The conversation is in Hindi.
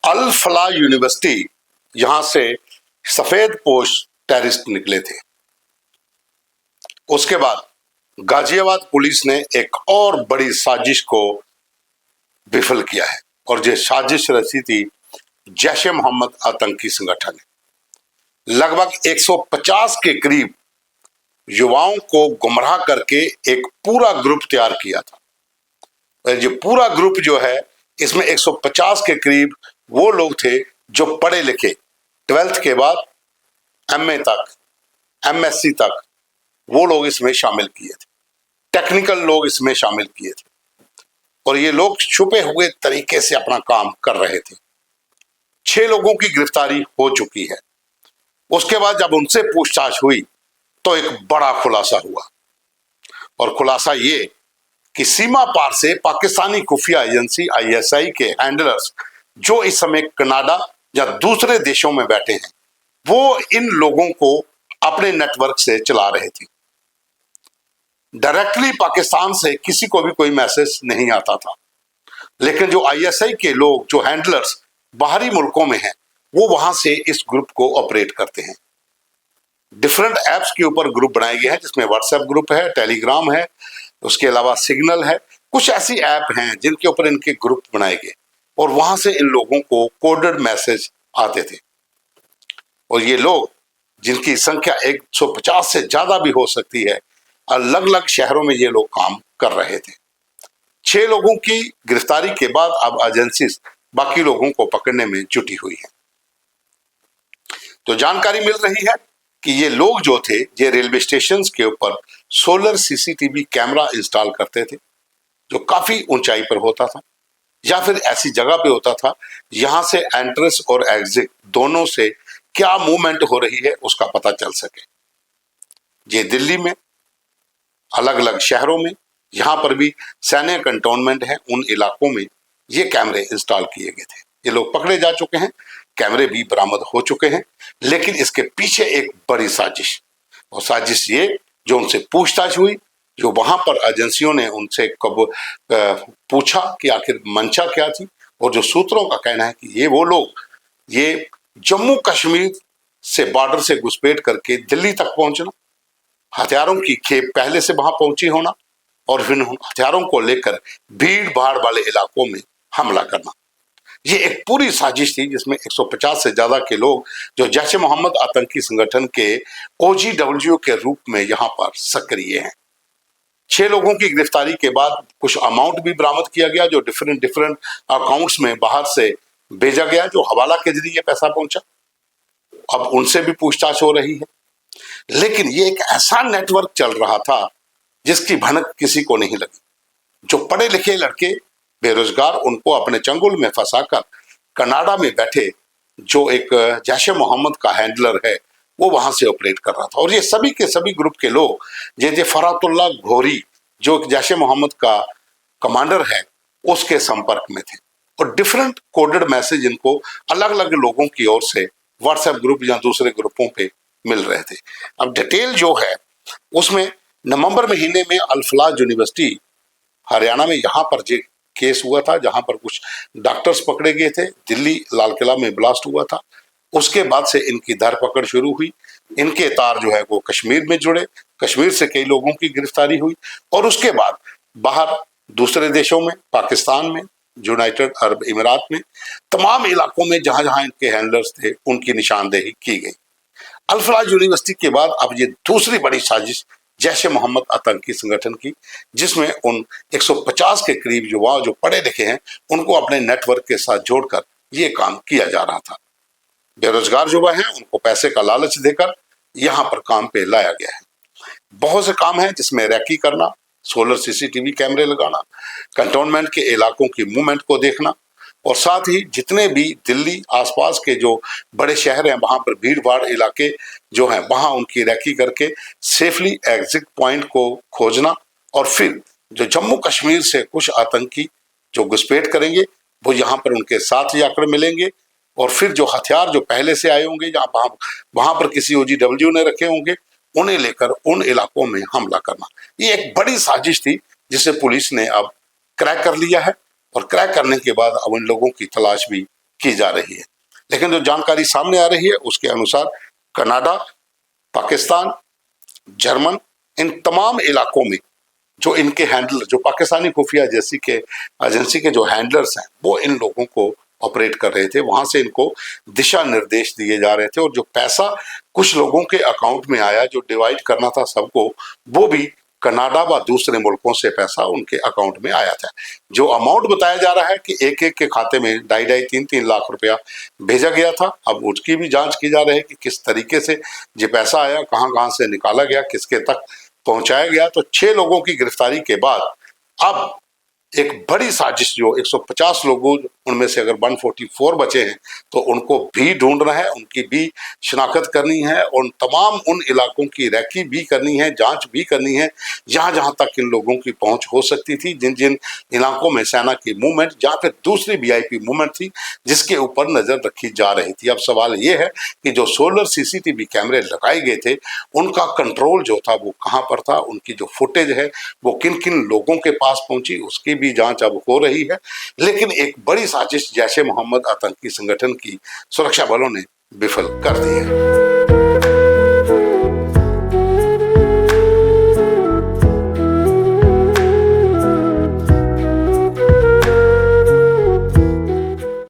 अल फलाह यूनिवर्सिटी, यहां से सफेद पोश टेररिस्ट निकले थे। उसके बाद गाजियाबाद पुलिस ने एक और बड़ी साजिश को विफल किया है, और ये साजिश रची थी जैश ए मोहम्मद आतंकी संगठन ने। लगभग 150 के करीब युवाओं को गुमराह करके एक पूरा ग्रुप तैयार किया था। ये पूरा ग्रुप जो है, इसमें 150 के करीब वो लोग थे जो पढ़े लिखे, 12th के बाद MA तक, MSc तक वो लोग इसमें शामिल किए थे, टेक्निकल लोग इसमें शामिल किए थे, और ये लोग छुपे हुए तरीके से अपना काम कर रहे थे। 6 लोगों की गिरफ्तारी हो चुकी है। उसके बाद जब उनसे पूछताछ हुई तो एक बड़ा खुलासा हुआ, और खुलासा ये कि सीमा पार से पाकिस्तानी खुफिया एजेंसी ISI के हैंडलर्स जो इस समय कनाडा या दूसरे देशों में बैठे हैं, वो इन लोगों को अपने नेटवर्क से चला रहे थे। डायरेक्टली पाकिस्तान से किसी को भी कोई मैसेज नहीं आता था, लेकिन जो ISI के लोग, जो हैंडलर्स बाहरी मुल्कों में हैं, वो वहां से इस ग्रुप को ऑपरेट करते हैं। डिफरेंट एप्स के ऊपर ग्रुप बनाए गए हैं, जिसमें व्हाट्सएप ग्रुप है, टेलीग्राम है, उसके अलावा सिग्नल है। कुछ ऐसी ऐप हैं जिनके ऊपर इनके ग्रुप बनाए गए, और वहां से इन लोगों को कोडेड मैसेज आते थे। और ये लोग, जिनकी संख्या 150 से ज्यादा भी हो सकती है, अलग अलग शहरों में ये लोग काम कर रहे थे। 6 लोगों की गिरफ्तारी के बाद अब एजेंसी बाकी लोगों को पकड़ने में जुटी हुई है। तो जानकारी मिल रही है कि ये लोग जो थे, ये रेलवे स्टेशन के ऊपर सोलर CCTV कैमरा इंस्टॉल करते थे, जो काफी ऊंचाई पर होता था, या फिर ऐसी जगह पे होता था यहां से एंट्रेंस और एग्जिट दोनों से क्या मूवमेंट हो रही है उसका पता चल सके। ये दिल्ली में, अलग अलग शहरों में, यहां पर भी सैन्य कंटोनमेंट है, उन इलाकों में ये कैमरे इंस्टॉल किए गए थे। ये लोग पकड़े जा चुके हैं, कैमरे भी बरामद हो चुके हैं, लेकिन इसके पीछे एक बड़ी साजिश, और साजिश ये जो उनसे पूछताछ हुई, जो वहां पर एजेंसियों ने उनसे कब पूछा कि आखिर मंशा क्या थी, और जो सूत्रों का कहना है कि ये वो लोग, ये जम्मू कश्मीर से बॉर्डर से घुसपैठ करके दिल्ली तक पहुंचना, हथियारों की खेप पहले से वहां पहुंची होना, और फिर हथियारों को लेकर भीड़ भाड़ वाले इलाकों में हमला करना, ये एक पूरी साजिश थी, जिसमें 150 से ज्यादा के लोग जो जैश ए मोहम्मद आतंकी संगठन के OGW के रूप में यहां पर सक्रिय हैं। 6 लोगों की गिरफ्तारी के बाद कुछ अमाउंट भी बरामद किया गया, जो डिफरेंट अकाउंट्स में बाहर से भेजा गया, जो हवाला के जरिए पैसा पहुंचा। अब उनसे भी पूछताछ हो रही है, लेकिन ये एक ऐसा नेटवर्क चल रहा था जिसकी भनक किसी को नहीं लगी। जो पढ़े लिखे लड़के बेरोजगार, उनको अपने चंगुल में फंसाकर कनाडा में बैठे जो एक जैश ए मोहम्मद का हैंडलर है, वो वहां से ऑपरेट कर रहा था। और ये सभी के सभी ग्रुप के लोग, जैसे फरातुल्लाह घोरी जो जैश ए मोहम्मद का कमांडर है, उसके संपर्क में थे, और डिफरेंट कोडेड मैसेज इनको अलग अलग लोगों की ओर से व्हाट्सएप ग्रुप या दूसरे ग्रुपों पे मिल रहे थे। अब डिटेल जो है उसमें नवंबर महीने में अल फलाह यूनिवर्सिटी हरियाणा में, यहाँ पर जो केस हुआ था, जहां पर कुछ डॉक्टर्स पकड़े गए थे, दिल्ली लाल किला में ब्लास्ट हुआ था, उसके बाद से इनकी धरपकड़ शुरू हुई। इनके तार जो है वो कश्मीर में जुड़े, कश्मीर से कई लोगों की गिरफ्तारी हुई, और उसके बाद बाहर दूसरे देशों में, पाकिस्तान में, यूनाइटेड अरब इमारात में, तमाम इलाकों में जहां जहां इनके हैंडलर्स थे, उनकी निशानदेही की गई। अल फलाह यूनिवर्सिटी के बाद अब ये दूसरी बड़ी साजिश जैश ए मोहम्मद आतंकी संगठन की, जिसमें उन 150 के करीब युवा जो पढ़े लिखे हैं, उनको अपने नेटवर्क के साथ जोड़कर ये काम किया जा रहा था। बेरोजगार युवा हैं, उनको पैसे का लालच देकर यहाँ पर काम पे लाया गया है। बहुत से काम हैं जिसमें रैकी करना, सोलर CCTV कैमरे लगाना, कंटोनमेंट के इलाकों की मूवमेंट को देखना, और साथ ही जितने भी दिल्ली आसपास के जो बड़े शहर हैं, वहां पर भीड़ भाड़ इलाके जो हैं, वहां उनकी रैकी करके सेफली एग्जिट पॉइंट को खोजना, और फिर जो जम्मू कश्मीर से कुछ आतंकी जो घुसपैठ करेंगे, वो यहाँ पर उनके साथ जाकर मिलेंगे, और फिर जो हथियार जो पहले से आए होंगे, जहाँ वहां पर किसी OGW ने रखे होंगे, उन्हें लेकर उन इलाकों में हमला करना। ये एक बड़ी साजिश थी जिसे पुलिस ने अब क्रैक कर लिया है, और क्रैक करने के बाद अब इन लोगों की तलाश भी की जा रही है। लेकिन जो जानकारी सामने आ रही है उसके अनुसार कनाडा, पाकिस्तान, जर्मन, इन तमाम इलाकों में जो इनके हैंडलर, जो पाकिस्तानी खुफिया एजेंसी के जो हैंडलर्स हैं, वो इन लोगों को ऑपरेट कर रहे थे। वहां से इनको दिशा निर्देश दिए जा रहे थे और जो पैसा कुछ लोगों के अकाउंट में आया, जो डिवाइड करना था सबको, वो भी कनाडा व दूसरे मुल्कों से पैसा उनके अकाउंट में आया था। जो अमाउंट बताया जा रहा है कि एक एक के खाते में 2.5-3 लाख रुपया भेजा गया था। अब उसकी भी जांच की जा रही है कि किस तरीके से ये पैसा आया, कहां कहां से निकाला गया, किसके तक पहुंचाया गया। तो 6 लोगों की गिरफ्तारी के बाद अब एक बड़ी साजिश, जो 150 लोगों, उनमें से अगर 144 बचे हैं तो उनको भी ढूंढना है, उनकी भी शिनाख्त करनी है और तमाम उन इलाकों की रैकी भी करनी है, जांच भी करनी है जहां जहां तक इन लोगों की पहुंच हो सकती थी, जिन जिन इलाकों में सेना की मूवमेंट या फिर दूसरी वीआईपी मूवमेंट थी जिसके ऊपर नजर रखी जा रही थी। अब सवाल ये है कि जो सोलर सीसीटीवी कैमरे लगाए गए थे उनका कंट्रोल जो था वो कहां पर था, उनकी जो फुटेज है वो किन किन लोगों के पास पहुंची, उसकी भी जांच अब हो रही है। लेकिन एक बड़ी साजिश जैश ए मोहम्मद आतंकी संगठन की सुरक्षा बलों ने विफल कर दी है।